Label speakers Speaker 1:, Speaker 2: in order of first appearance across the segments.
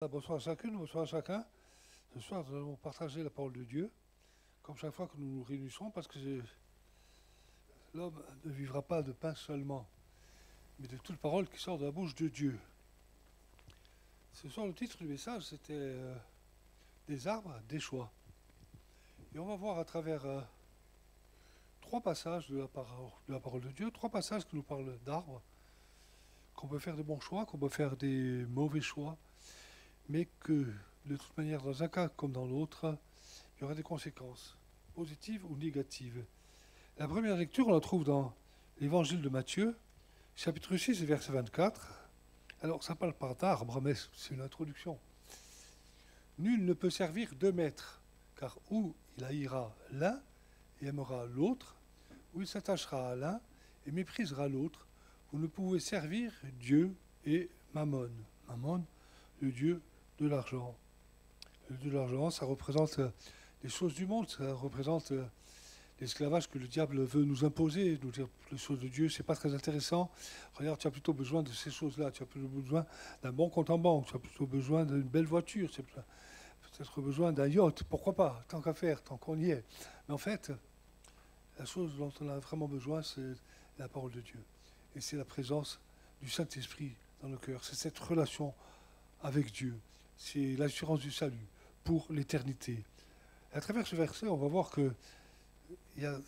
Speaker 1: Bonsoir à chacune, bonsoir à chacun. Ce soir, nous allons partager la parole de Dieu, comme chaque fois que nous nous réunissons, parce que l'homme ne vivra pas de pain seulement, mais de toute parole qui sort de la bouche de Dieu. Ce soir, le titre du message, c'était des arbres, des choix. Et on va voir à travers trois passages de la parole de Dieu, trois passages qui nous parlent d'arbres, qu'on peut faire des bons choix, qu'on peut faire des mauvais choix, mais que de toute manière, dans un cas comme dans l'autre, il y aura des conséquences, positives ou négatives. La première lecture, on la trouve dans l'évangile de Matthieu, chapitre 6, verset 24. Alors, ça parle pas d'arbre, mais c'est une introduction. Nul ne peut servir deux maîtres, car ou il haïra l'un et aimera l'autre, ou il s'attachera à l'un et méprisera l'autre. Vous ne pouvez servir Dieu et Mammon. Mammon, le dieu de l'argent. Le dieu de l'argent, ça représente les choses du monde, ça représente l'esclavage que le diable veut nous imposer, nous dire les choses de Dieu, c'est pas très intéressant. Regarde, tu as plutôt besoin de ces choses-là, tu as plutôt besoin d'un bon compte en banque, tu as plutôt besoin d'une belle voiture, tu as peut-être besoin d'un yacht, pourquoi pas, tant qu'à faire, tant qu'on y est. Mais en fait, la chose dont on a vraiment besoin, c'est la parole de Dieu. Et c'est la présence du Saint-Esprit dans le cœur, c'est cette relation avec Dieu, c'est l'assurance du salut pour l'éternité. À travers ce verset, on va voir que il y a,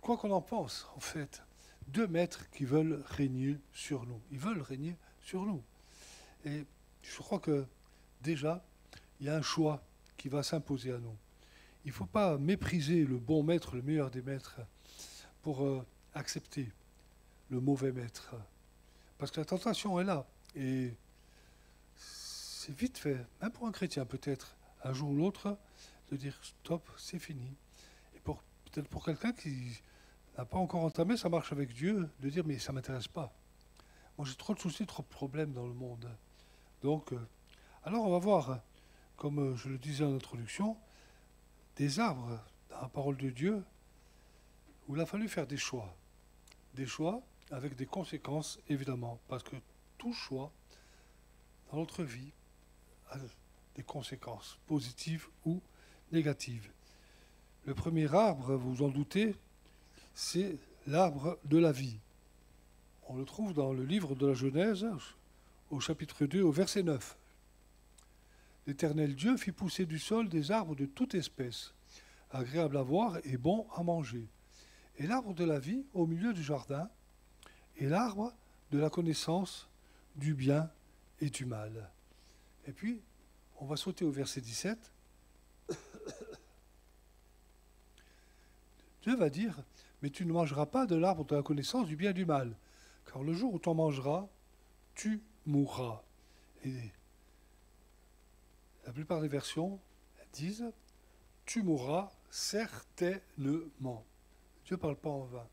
Speaker 1: quoi qu'on en pense, en fait, deux maîtres qui veulent régner sur nous. Ils veulent régner sur nous. Et je crois que déjà, il y a un choix qui va s'imposer à nous. Il ne faut pas mépriser le bon maître, le meilleur des maîtres, pour accepter le mauvais maître. Parce que la tentation est là. Et c'est vite fait, même pour un chrétien peut-être, un jour ou l'autre, de dire stop, c'est fini. Et peut-être pour quelqu'un qui n'a pas encore entamé sa marche avec Dieu, de dire mais ça ne m'intéresse pas. Moi j'ai trop de soucis, trop de problèmes dans le monde. Donc, alors on va voir, comme je le disais en introduction, des arbres dans la parole de Dieu où il a fallu faire des choix. Des choix avec des conséquences évidemment, parce que tout choix dans notre vie a des conséquences positives ou négatives. Le premier arbre, vous vous en doutez, c'est l'arbre de la vie. On le trouve dans le livre de la Genèse, au chapitre 2, au verset 9. L'Éternel Dieu fit pousser du sol des arbres de toute espèce, agréables à voir et bons à manger. Et l'arbre de la vie au milieu du jardin, et l'arbre de la connaissance du bien et du mal. Et puis, on va sauter au verset 17. Dieu va dire, mais tu ne mangeras pas de l'arbre de la connaissance du bien et du mal, car le jour où tu en mangeras, tu mourras. Et la plupart des versions disent, tu mourras certainement. Dieu ne parle pas en vain.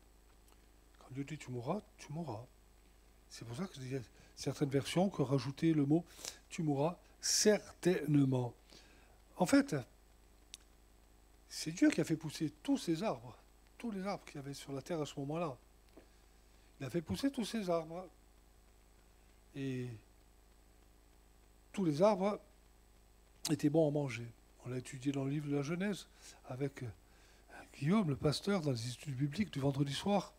Speaker 1: Quand Dieu dit tu mourras, tu mourras. C'est pour ça qu'il y a certaines versions qui ont rajouté le mot tu mourras certainement. En fait, c'est Dieu qui a fait pousser tous ces arbres, tous les arbres qu'il y avait sur la terre à ce moment-là. Il a fait pousser tous ces arbres. Et tous les arbres étaient bons à manger. On l'a étudié dans le livre de la Genèse avec Guillaume, le pasteur, dans les études bibliques du vendredi soir.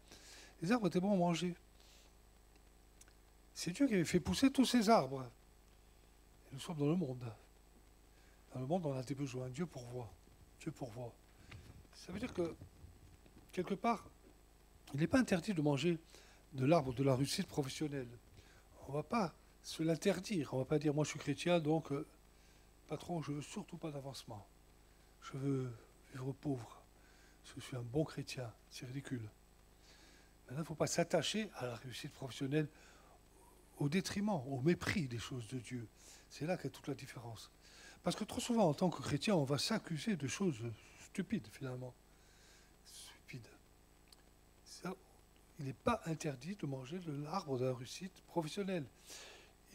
Speaker 1: Les arbres étaient bons à manger. C'est Dieu qui avait fait pousser tous ces arbres. Et nous sommes dans le monde. Dans le monde, on a des besoins. Dieu pourvoit. Dieu pourvoit. Ça veut dire que, quelque part, il n'est pas interdit de manger de l'arbre de la réussite professionnelle. On ne va pas se l'interdire. On ne va pas dire, moi je suis chrétien, donc, patron, je ne veux surtout pas d'avancement. Je veux vivre pauvre. Je suis un bon chrétien. C'est ridicule. Maintenant, il ne faut pas s'attacher à la réussite professionnelle au détriment, au mépris des choses de Dieu. C'est là qu'est toute la différence. Parce que trop souvent, en tant que chrétien, on va s'accuser de choses stupides, finalement. Stupides. Ça, il n'est pas interdit de manger de l'arbre de la réussite professionnelle.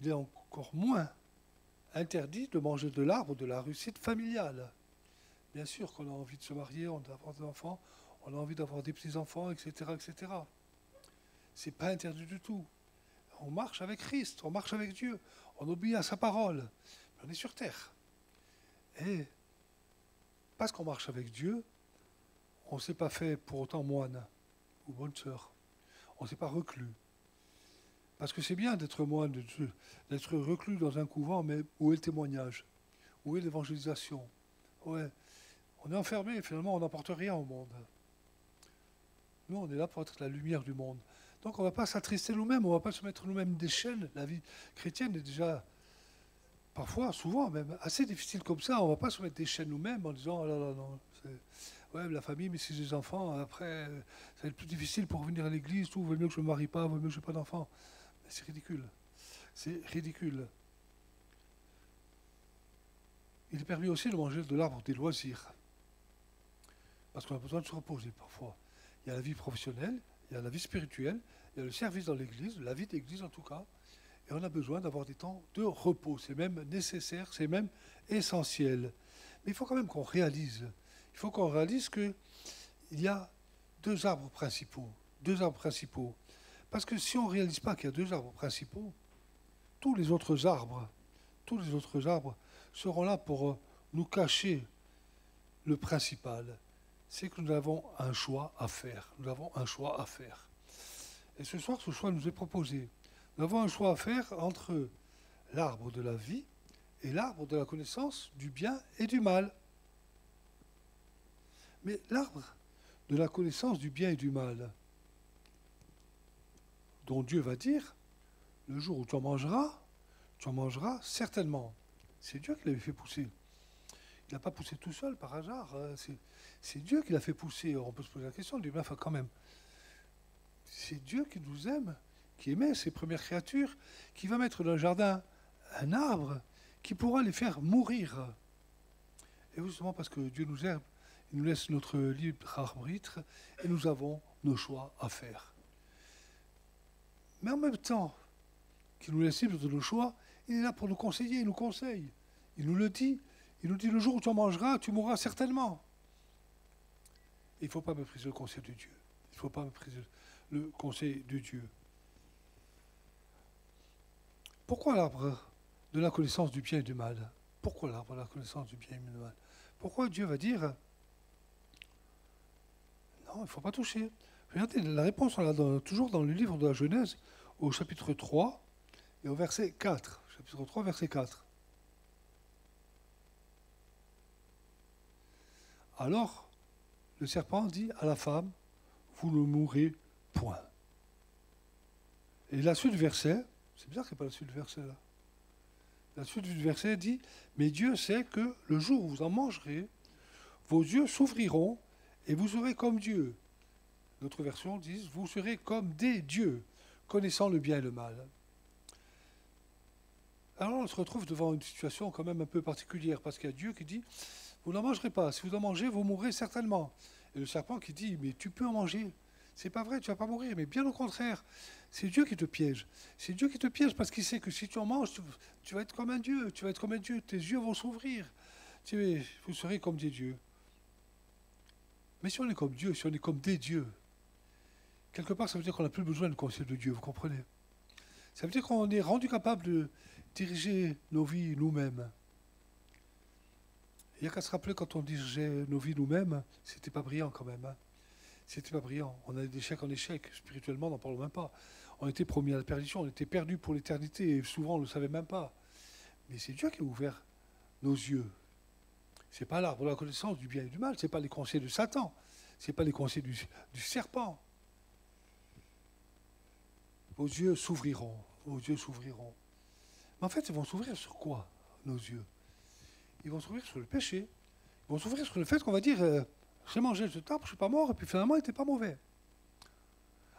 Speaker 1: Il est encore moins interdit de manger de l'arbre de la réussite familiale. Bien sûr qu'on a envie de se marier, on a envie d'avoir des enfants, on a envie d'avoir des petits-enfants, etc., etc. C'est pas interdit du tout. on marche avec Christ, on marche avec Dieu, on obéit à sa parole. On est sur terre. Et parce qu'on marche avec Dieu, on ne s'est pas fait pour autant moine ou bonne sœur. On ne s'est pas reclus. Parce que c'est bien d'être moine, d'être reclus dans un couvent, mais où est le témoignage? Où est l'évangélisation? Ouais. On est enfermé et finalement on n'apporte rien au monde. Nous, on est là pour être la lumière du monde. Donc on ne va pas s'attrister nous-mêmes, on ne va pas se mettre nous-mêmes des chaînes. La vie chrétienne est déjà, parfois, souvent même, assez difficile comme ça. On ne va pas se mettre des chaînes nous-mêmes en disant, oh là là, non, ouais, la famille, mais si j'ai des enfants, après, ça va être plus difficile pour revenir à l'église, tout, vaut mieux que je ne me marie pas, vaut mieux que je n'ai pas d'enfants. C'est ridicule. C'est ridicule. Il est permis aussi de manger de l'arbre des loisirs. Parce qu'on a besoin de se reposer parfois. Il y a la vie professionnelle, il y a la vie spirituelle, il y a le service dans l'église, la vie d'église en tout cas. Et on a besoin d'avoir des temps de repos. C'est même nécessaire, c'est même essentiel. Mais il faut quand même qu'on réalise. Il faut qu'on réalise qu'il y a deux arbres principaux. Deux arbres principaux. Parce que si on ne réalise pas qu'il y a deux arbres principaux, tous les autres arbres seront là pour nous cacher le principal. C'est que nous avons un choix à faire. Nous avons un choix à faire. Et ce soir, ce choix nous est proposé. Nous avons un choix à faire entre l'arbre de la vie et l'arbre de la connaissance du bien et du mal. Mais l'arbre de la connaissance du bien et du mal, dont Dieu va dire, le jour où tu en mangeras certainement. C'est Dieu qui l'avait fait pousser. Il n'a pas poussé tout seul par hasard. C'est Dieu qui l'a fait pousser. Alors on peut se poser la question, du bien, enfin quand même. C'est Dieu qui nous aime, qui aimait ses premières créatures, qui va mettre dans le jardin un arbre qui pourra les faire mourir. Et justement parce que Dieu nous aime, il nous laisse notre libre arbitre et nous avons nos choix à faire. Mais en même temps qu'il nous laisse libre de nos choix, il est là pour nous conseiller, il nous conseille. Il nous le dit. Il nous dit, le jour où tu en mangeras, tu mourras certainement. Il ne faut pas mépriser le conseil de Dieu. Il ne faut pas mépriser le conseil de Dieu. Pourquoi l'arbre de la connaissance du bien et du mal? Pourquoi l'arbre de la connaissance du bien et du mal? Pourquoi Dieu va dire, non, il ne faut pas toucher? Regardez, la réponse, on l'a toujours dans le livre de la Genèse, au chapitre 3 et au verset 4. Chapitre 3, verset 4. Alors, le serpent dit à la femme, vous ne mourrez point. Et la suite du verset, c'est bizarre qu'il n'y ait pas la suite du verset là. La suite du verset dit, mais Dieu sait que le jour où vous en mangerez, vos yeux s'ouvriront et vous serez comme Dieu. D'autres versions disent, vous serez comme des dieux, connaissant le bien et le mal. Alors on se retrouve devant une situation quand même un peu particulière, parce qu'il y a Dieu qui dit, vous n'en mangerez pas, si vous en mangez, vous mourrez certainement. Et le serpent qui dit, mais tu peux en manger. C'est pas vrai, tu vas pas mourir, mais bien au contraire, c'est Dieu qui te piège. C'est Dieu qui te piège parce qu'il sait que si tu en manges, tu vas être comme un Dieu, tu vas être comme un Dieu, tes yeux vont s'ouvrir. Vous serez comme des dieux. Mais si on est comme Dieu, si on est comme des dieux, quelque part ça veut dire qu'on n'a plus besoin du conseil de Dieu, vous comprenez? Ça veut dire qu'on est rendu capable de diriger nos vies nous-mêmes. Il n'y a qu'à se rappeler quand on dirigeait nos vies nous-mêmes, c'était pas brillant quand même. Hein. C'était pas brillant. On allait d'échec en échec, spirituellement, n'en parlons même pas. On était promis à la perdition, on était perdus pour l'éternité, et souvent on ne le savait même pas. Mais c'est Dieu qui a ouvert nos yeux. Ce n'est pas l'arbre de la connaissance du bien et du mal, ce n'est pas les conseils de Satan, ce n'est pas les conseils du serpent. Vos yeux s'ouvriront, vos yeux s'ouvriront. Mais en fait, ils vont s'ouvrir sur quoi, nos yeux? Ils vont s'ouvrir sur le péché. Ils vont s'ouvrir sur le fait qu'on va dire j'ai mangé cet arbre, je ne suis pas mort, et puis finalement, il n'était pas mauvais.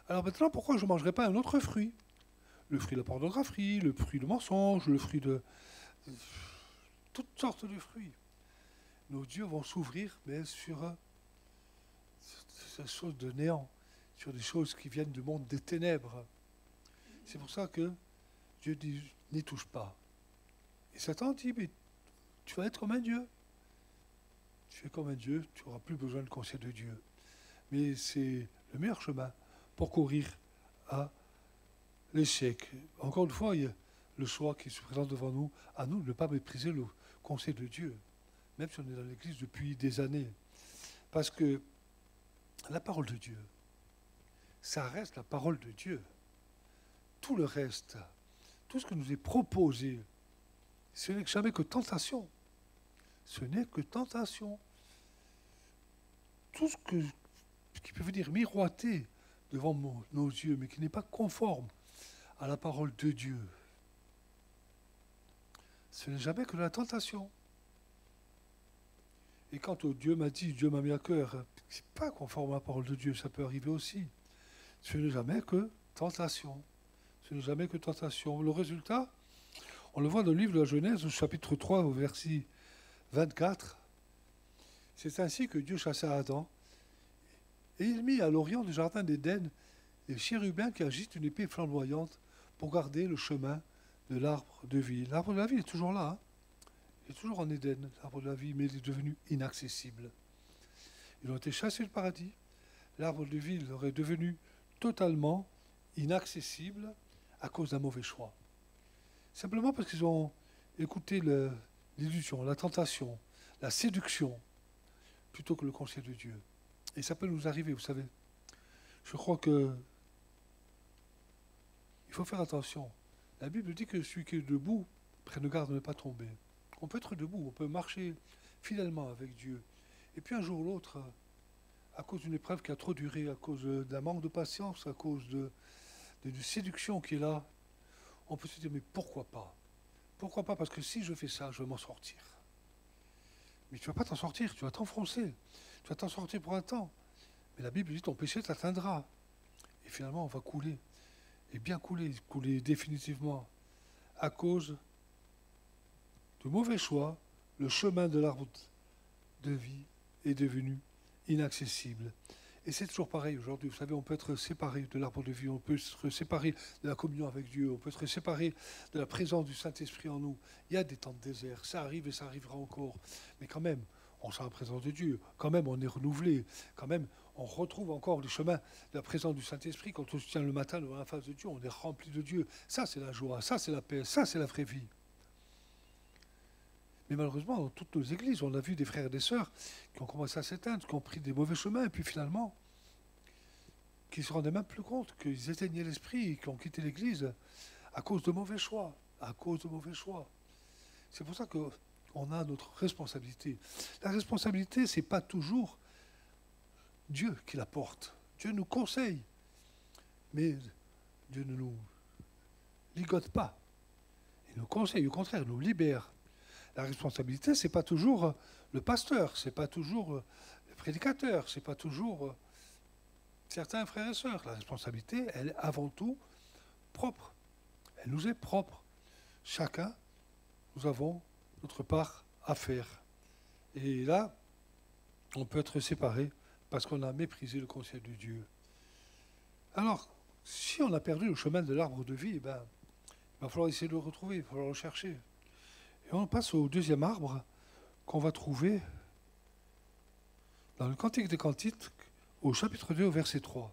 Speaker 1: Alors maintenant, pourquoi je ne mangerais pas un autre fruit? Le fruit de la pornographie, le fruit du mensonge, le fruit de toutes sortes de fruits. Nos yeux vont s'ouvrir, mais sur des choses de néant, sur des choses qui viennent du monde des ténèbres. C'est pour ça que Dieu dit, n'y touche pas. Et Satan dit, mais tu vas être comme un Dieu. Tu es comme un Dieu, tu n'auras plus besoin de conseil de Dieu. Mais c'est le meilleur chemin pour courir à l'échec. Encore une fois, il y a le choix qui se présente devant nous, à nous de ne pas mépriser le conseil de Dieu, même si on est dans l'Église depuis des années. Parce que la parole de Dieu, ça reste la parole de Dieu. Tout le reste, tout ce que nous est proposé, ce n'est jamais que tentation. Ce n'est que tentation. Tout ce qui peut venir miroiter devant nos yeux, mais qui n'est pas conforme à la parole de Dieu, ce n'est jamais que de la tentation. Et quand Dieu m'a dit, Dieu m'a mis à cœur, c'est pas conforme à la parole de Dieu, ça peut arriver aussi. Ce n'est jamais que tentation. Ce n'est jamais que tentation. Le résultat, on le voit dans le livre de la Genèse, au chapitre 3, au verset 24. C'est ainsi que Dieu chassa Adam, et il mit à l'orient du jardin d'Éden les chérubins qui agitent une épée flamboyante pour garder le chemin de l'arbre de vie. L'arbre de la vie est toujours là, hein. Il est toujours en Éden, l'arbre de la vie, mais il est devenu inaccessible. Ils ont été chassés du paradis. L'arbre de vie leur est devenu totalement inaccessible à cause d'un mauvais choix. Simplement parce qu'ils ont écouté l'illusion, la tentation, la séduction, plutôt que le conseil de Dieu. Et ça peut nous arriver, vous savez. Je crois que il faut faire attention. La Bible dit que celui qui est debout prenne garde de ne pas tomber. On peut être debout, on peut marcher fidèlement avec Dieu. Et puis un jour ou l'autre, à cause d'une épreuve qui a trop duré, à cause d'un manque de patience, à cause d'une séduction qui est là, on peut se dire, mais pourquoi pas? Pourquoi pas? Parce que si je fais ça, je vais m'en sortir. Mais tu ne vas pas t'en sortir, tu vas t'enfoncer. Tu vas t'en sortir pour un temps. Mais la Bible dit, ton péché t'atteindra. Et finalement, on va couler. Et bien couler définitivement. À cause de mauvais choix, le chemin de l'arbre de vie est devenu inaccessible. Et c'est toujours pareil aujourd'hui. Vous savez, on peut être séparé de l'arbre de vie, on peut être séparé de la communion avec Dieu, on peut être séparé de la présence du Saint-Esprit en nous. Il y a des temps de désert, ça arrive et ça arrivera encore. Mais quand même, on sent la présence de Dieu. Quand même, on est renouvelé. Quand même, on retrouve encore le chemin de la présence du Saint-Esprit. Quand on se tient le matin devant la face de Dieu, on est rempli de Dieu. Ça, c'est la joie, ça, c'est la paix, ça, c'est la vraie vie. Mais malheureusement, dans toutes nos églises, on a vu des frères et des sœurs qui ont commencé à s'éteindre, qui ont pris des mauvais chemins, et puis finalement, qui ne se rendaient même plus compte qu'ils éteignaient l'esprit et qui ont quitté l'église à cause de mauvais choix. À cause de mauvais choix. C'est pour ça qu'on a notre responsabilité. La responsabilité, ce n'est pas toujours Dieu qui la porte. Dieu nous conseille. Mais Dieu ne nous ligote pas. Il nous conseille, au contraire, il nous libère. La responsabilité, ce n'est pas toujours le pasteur, ce n'est pas toujours le prédicateur, ce n'est pas toujours certains frères et sœurs. La responsabilité, elle est avant tout propre. Elle nous est propre. Chacun, nous avons notre part à faire. Et là, on peut être séparé parce qu'on a méprisé le conseil de Dieu. Alors, si on a perdu le chemin de l'arbre de vie, il va falloir essayer de le retrouver, il va falloir le chercher. Et on passe au deuxième arbre qu'on va trouver dans le Cantique des Cantiques, au chapitre 2, au verset 3.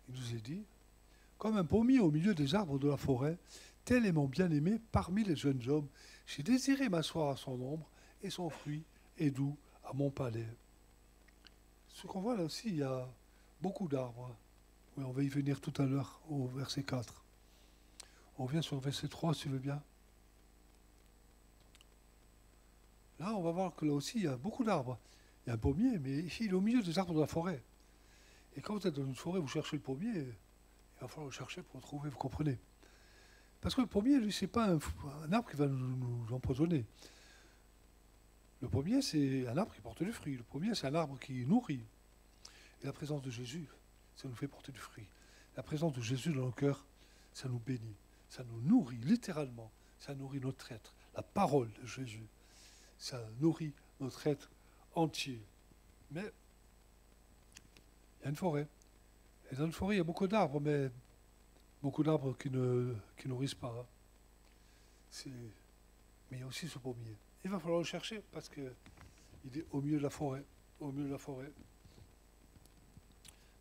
Speaker 1: Il nous est dit, « Comme un pommier au milieu des arbres de la forêt, tel est mon bien-aimé parmi les jeunes hommes. J'ai désiré m'asseoir à son ombre, et son fruit est doux à mon palais. » Ce qu'on voit là aussi, il y a beaucoup d'arbres. Oui, on va y venir tout à l'heure, au verset 4. On revient sur le verset 3, si tu veux bien. Là, on va voir que là aussi, il y a beaucoup d'arbres. Il y a un pommier, mais ici, il est au milieu des arbres de la forêt. Et quand vous êtes dans une forêt, vous cherchez le pommier, il va falloir le chercher pour le trouver, vous comprenez. Parce que le pommier, lui, ce n'est pas un arbre qui va nous empoisonner. Le pommier, c'est un arbre qui porte du fruit. Le pommier, c'est un arbre qui nourrit. Et la présence de Jésus, ça nous fait porter du fruit. La présence de Jésus dans nos cœurs, ça nous bénit. Ça nous nourrit, littéralement. Ça nourrit notre être. La parole de Jésus, ça nourrit notre être entier. Mais il y a une forêt. Et dans une forêt, il y a beaucoup d'arbres, mais beaucoup d'arbres qui nourrissent pas. Mais il y a aussi ce pommier. Il va falloir le chercher parce qu'il est au milieu de la forêt. Au milieu de la forêt.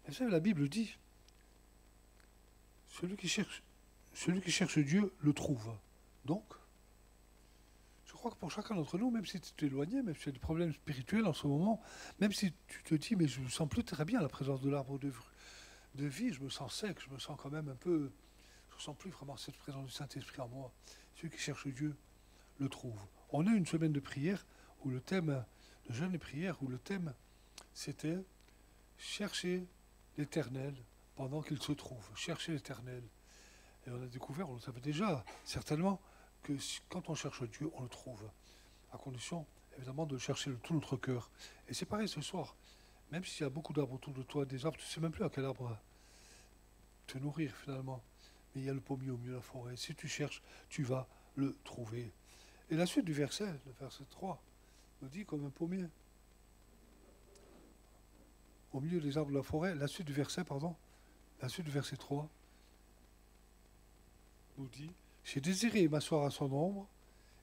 Speaker 1: Mais vous savez, la Bible dit Celui qui cherche Dieu le trouve. Donc, je crois que pour chacun d'entre nous, même si tu es éloigné, même si tu as des problèmes spirituels en ce moment, même si tu te dis, mais je ne me sens plus très bien à la présence de l'arbre de vie, je me sens sec, je me sens quand même un peu... Je ne sens plus vraiment cette présence du Saint-Esprit en moi. Celui qui cherche Dieu le trouve. On a une semaine de prière où le thème, de jeûne et prière, où le thème, c'était chercher l'Éternel pendant qu'il se trouve. Chercher l'Éternel. Et on a découvert, on le savait déjà, certainement, que quand on cherche Dieu, on le trouve. À condition, évidemment, de le chercher de tout notre cœur. Et c'est pareil ce soir. Même s'il y a beaucoup d'arbres autour de toi, des arbres, tu ne sais même plus à quel arbre te nourrir finalement. Mais il y a le pommier au milieu de la forêt. Si tu cherches, tu vas le trouver. Et la suite du verset, le verset 3, nous dit comme un pommier. Au milieu des arbres de la forêt, la suite du verset 3, nous dit, j'ai désiré m'asseoir à son ombre,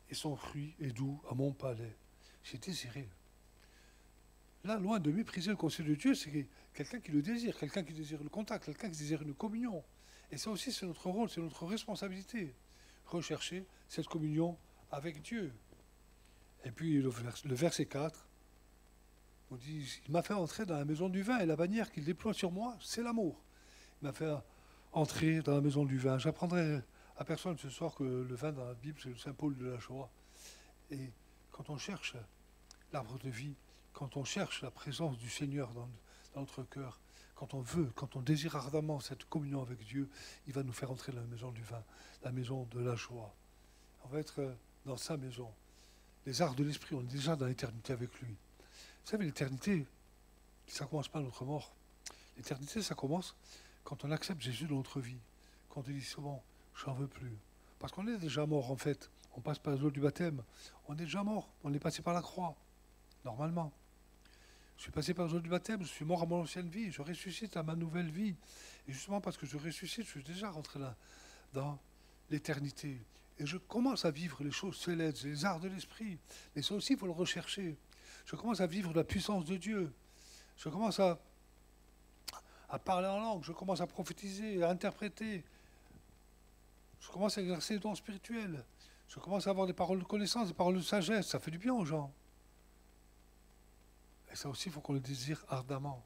Speaker 1: et son fruit est doux à mon palais. J'ai désiré. Là, loin de mépriser le conseil de Dieu, c'est quelqu'un qui le désire, quelqu'un qui désire le contact, quelqu'un qui désire une communion. Et ça aussi, c'est notre rôle, c'est notre responsabilité. Rechercher cette communion avec Dieu. Et puis le verset 4 nous dit, il m'a fait entrer dans la maison du vin, et la bannière qu'il déploie sur moi, c'est l'amour. Il m'a fait entrer dans la maison du vin. J'apprendrai à personne ce soir que le vin dans la Bible, c'est le symbole de la joie. Et quand on cherche l'arbre de vie, quand on cherche la présence du Seigneur dans notre cœur, quand on désire ardemment cette communion avec Dieu, il va nous faire entrer dans la maison du vin, la maison de la joie. On va être dans sa maison. Les arts de l'esprit, on est déjà dans l'éternité avec lui. Vous savez, l'éternité, ça ne commence pas à notre mort. L'éternité, ça commence quand on accepte Jésus dans notre vie. Quand on dit souvent, j'en veux plus. Parce qu'on est déjà mort en fait. On passe par l'eau du baptême. On est déjà mort. On est passé par la croix. Normalement. Je suis passé par l'eau du baptême. Je suis mort à mon ancienne vie. Je ressuscite à ma nouvelle vie. Et justement parce que je ressuscite, je suis déjà rentré là, dans l'éternité. Et je commence à vivre les choses célestes, les arts de l'esprit. Mais ça aussi, il faut le rechercher. Je commence à vivre la puissance de Dieu. Je commence à parler en langue. Je commence à prophétiser, à interpréter. Je commence à exercer les dons spirituels. Je commence à avoir des paroles de connaissance, des paroles de sagesse. Ça fait du bien aux gens. Et ça aussi, il faut qu'on le désire ardemment.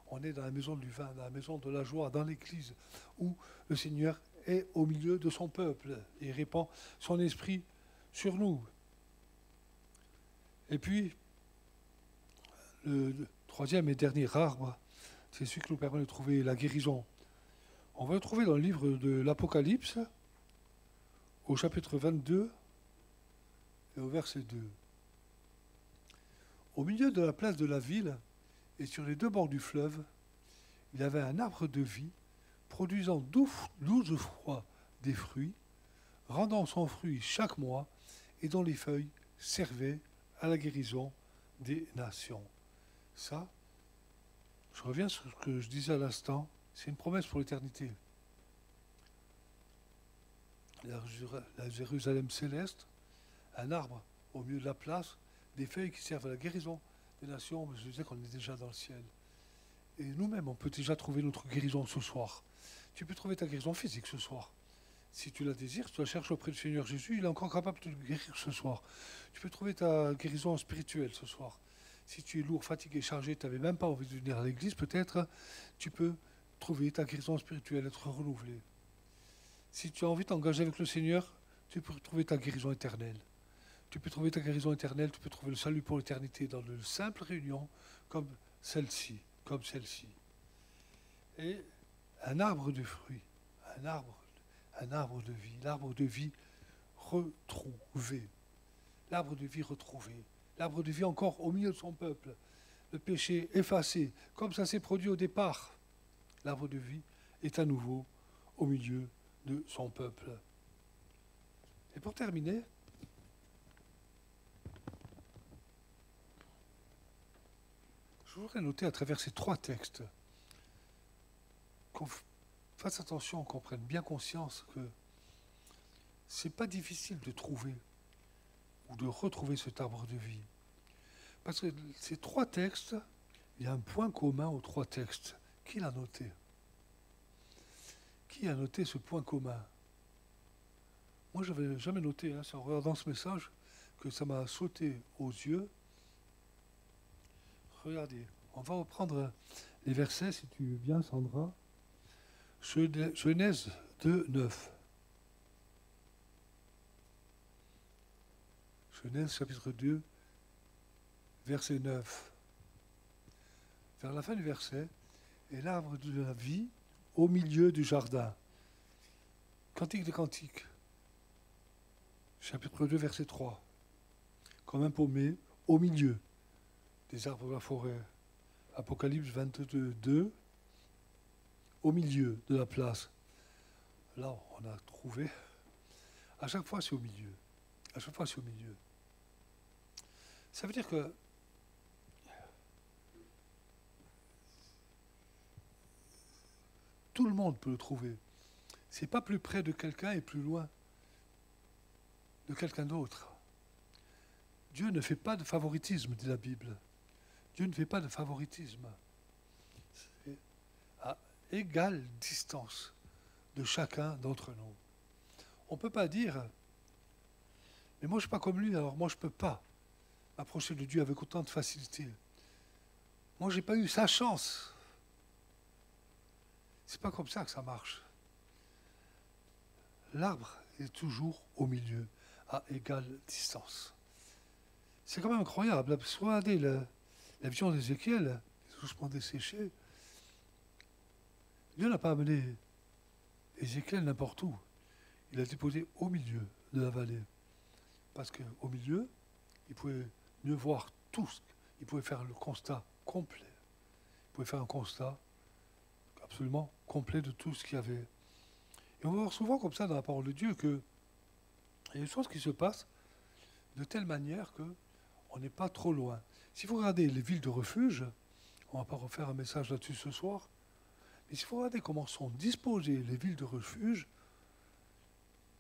Speaker 1: On est dans la maison du vin, dans la maison de la joie, dans l'église, où le Seigneur est au milieu de son peuple et répand son esprit sur nous. Et puis, le troisième et dernier arbre, c'est celui qui nous permet de trouver la guérison. On va le trouver dans le livre de l'Apocalypse, au chapitre 22 et au verset 2. Au milieu de la place de la ville et sur les deux bords du fleuve, il y avait un arbre de vie produisant 12 fois des fruits, rendant son fruit chaque mois et dont les feuilles servaient à la guérison des nations. Ça, je reviens sur ce que je disais à l'instant, c'est une promesse pour l'éternité. La Jérusalem céleste, un arbre au milieu de la place, des feuilles qui servent à la guérison des nations, mais je disais qu'on est déjà dans le ciel. Et nous-mêmes, on peut déjà trouver notre guérison ce soir. Tu peux trouver ta guérison physique ce soir. Si tu la désires, tu la cherches auprès du Seigneur Jésus, il est encore capable de te guérir ce soir. Tu peux trouver ta guérison spirituelle ce soir. Si tu es lourd, fatigué, chargé, tu n'avais même pas envie de venir à l'église, peut-être, tu peux trouver ta guérison spirituelle, être renouvelée. Si tu as envie de t'engager avec le Seigneur, tu peux trouver ta guérison éternelle. Tu peux trouver ta guérison éternelle, tu peux trouver le salut pour l'éternité dans de simples réunions comme celle-ci. Et un arbre de fruits, un arbre de vie, l'arbre de vie retrouvé. L'arbre de vie retrouvé. L'arbre de vie encore au milieu de son peuple. Le péché effacé, comme ça s'est produit au départ. L'arbre de vie est à nouveau au milieu de son peuple. Et pour terminer, je voudrais noter à travers ces trois textes qu'on fasse attention, qu'on prenne bien conscience que c'est pas difficile de trouver ou de retrouver cet arbre de vie. Parce que ces trois textes, il y a un point commun aux trois textes. Qui l'a noté? Qui a noté ce point commun? Moi, je n'avais jamais noté, hein, c'est en regardant ce message, que ça m'a sauté aux yeux. Regardez, on va reprendre les versets, si tu veux bien, Sandra. Genèse 2, 9. Genèse chapitre 2, verset 9. Vers la fin du verset, et l'arbre de la vie au milieu du jardin. Cantique des Cantiques, chapitre 2, verset 3. Comme un pommier au milieu des arbres de la forêt. Apocalypse 22, 2. Au milieu de la place. Là, on a trouvé. À chaque fois, c'est au milieu. À chaque fois, c'est au milieu. Ça veut dire que tout le monde peut le trouver. C'est pas plus près de quelqu'un et plus loin de quelqu'un d'autre. Dieu ne fait pas de favoritisme, dit la Bible. Dieu ne fait pas de favoritisme. C'est à égale distance de chacun d'entre nous. On ne peut pas dire, mais moi je ne suis pas comme lui, alors moi je ne peux pas m'approcher de Dieu avec autant de facilité. Moi je n'ai pas eu sa chance. C'est pas comme ça que ça marche. L'arbre est toujours au milieu, à égale distance. C'est quand même incroyable. Regardez la vision d'Ézéchiel, les ossements desséchés. Dieu n'a pas amené Ézéchiel n'importe où. Il a déposé au milieu de la vallée. Parce qu'au milieu, il pouvait mieux voir tout. Il pouvait faire le constat complet. Il pouvait faire un constat absolument complet de tout ce qu'il y avait. Et on va voir souvent comme ça dans la parole de Dieu qu'il y a des choses qui se passent de telle manière qu'on n'est pas trop loin. Si vous regardez les villes de refuge, on ne va pas refaire un message là-dessus ce soir, mais si vous regardez comment sont disposées les villes de refuge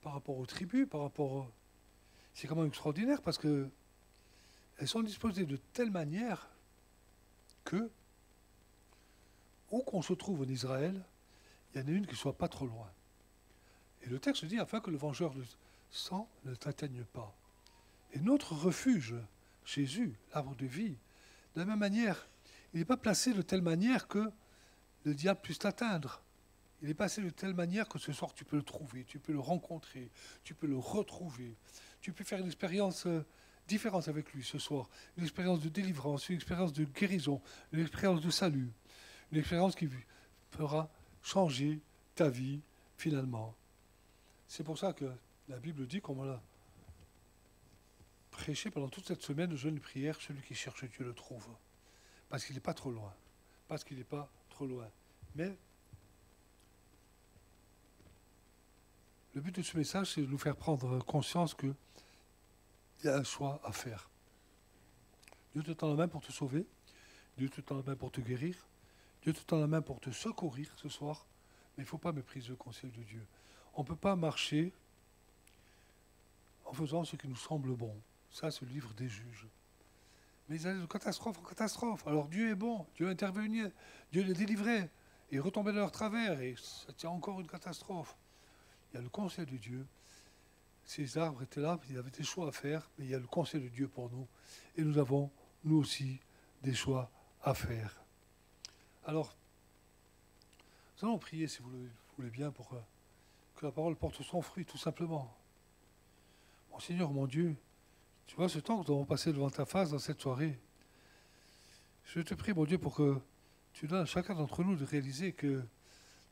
Speaker 1: par rapport aux tribus, c'est quand même extraordinaire parce que elles sont disposées de telle manière que, où qu'on se trouve en Israël, il y en a une qui ne soit pas trop loin. Et le texte dit afin que le vengeur de sang ne t'atteigne pas. Et notre refuge, Jésus, l'arbre de vie, de la même manière, il n'est pas placé de telle manière que le diable puisse t'atteindre. Il est placé de telle manière que ce soir tu peux le trouver, tu peux le rencontrer, tu peux le retrouver. Tu peux faire une expérience différente avec lui ce soir. Une expérience de délivrance, une expérience de guérison, une expérience de salut. Une expérience qui fera changer ta vie finalement. C'est pour ça que la Bible dit, comme on l'a prêché pendant toute cette semaine de jeûne et prière, celui qui cherche Dieu le trouve. Parce qu'il n'est pas trop loin. Parce qu'il n'est pas trop loin. Mais le but de ce message, c'est de nous faire prendre conscience qu'il y a un choix à faire. Dieu te tend la main pour te sauver. Dieu te tend la main pour te guérir. Dieu te tend la main pour te secourir ce soir. Mais il ne faut pas mépriser le conseil de Dieu. On ne peut pas marcher en faisant ce qui nous semble bon. Ça, c'est le livre des juges. Mais ils allaient de catastrophe en catastrophe. Alors Dieu est bon, Dieu intervenait, Dieu les délivrait. Et ils retombaient de leur travers, et c'était encore une catastrophe. Il y a le conseil de Dieu. Ces arbres étaient là, il y avait des choix à faire, mais il y a le conseil de Dieu pour nous. Et nous avons, nous aussi, des choix à faire. Alors, nous allons prier, si vous le voulez bien, pour que la parole porte son fruit, tout simplement. Mon Seigneur, mon Dieu, tu vois ce temps que nous avons passé devant ta face dans cette soirée. Je te prie, mon Dieu, pour que tu donnes à chacun d'entre nous de réaliser que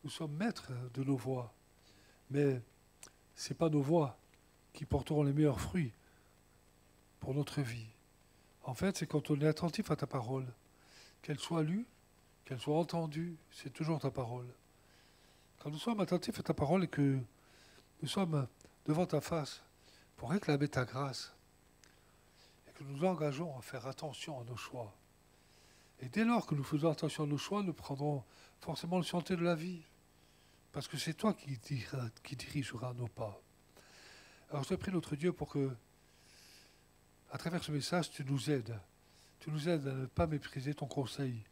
Speaker 1: nous sommes maîtres de nos voies. Mais ce n'est pas nos voies qui porteront les meilleurs fruits pour notre vie. En fait, c'est quand on est attentif à ta parole, qu'elle soit lue, qu'elle soit entendue, c'est toujours ta parole. Quand nous sommes attentifs à ta parole et que nous sommes devant ta face pour réclamer ta grâce, et que nous engageons à faire attention à nos choix. Et dès lors que nous faisons attention à nos choix, nous prendrons forcément le sentier de la vie. Parce que c'est toi qui dirigeras nos pas. Alors je te prie, notre Dieu, pour que, à travers ce message, tu nous aides. Tu nous aides à ne pas mépriser ton conseil.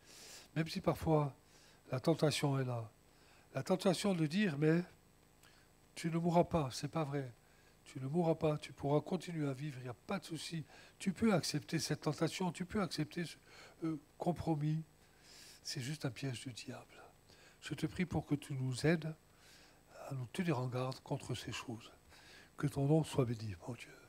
Speaker 1: Même si parfois la tentation est là, La tentation de dire, mais tu ne mourras pas, c'est pas vrai. Tu ne mourras pas, tu pourras continuer à vivre, il n'y a pas de souci. Tu peux accepter cette tentation, tu peux accepter ce compromis. C'est juste un piège du diable. Je te prie pour que tu nous aides à nous tenir en garde contre ces choses. Que ton nom soit béni, mon Dieu.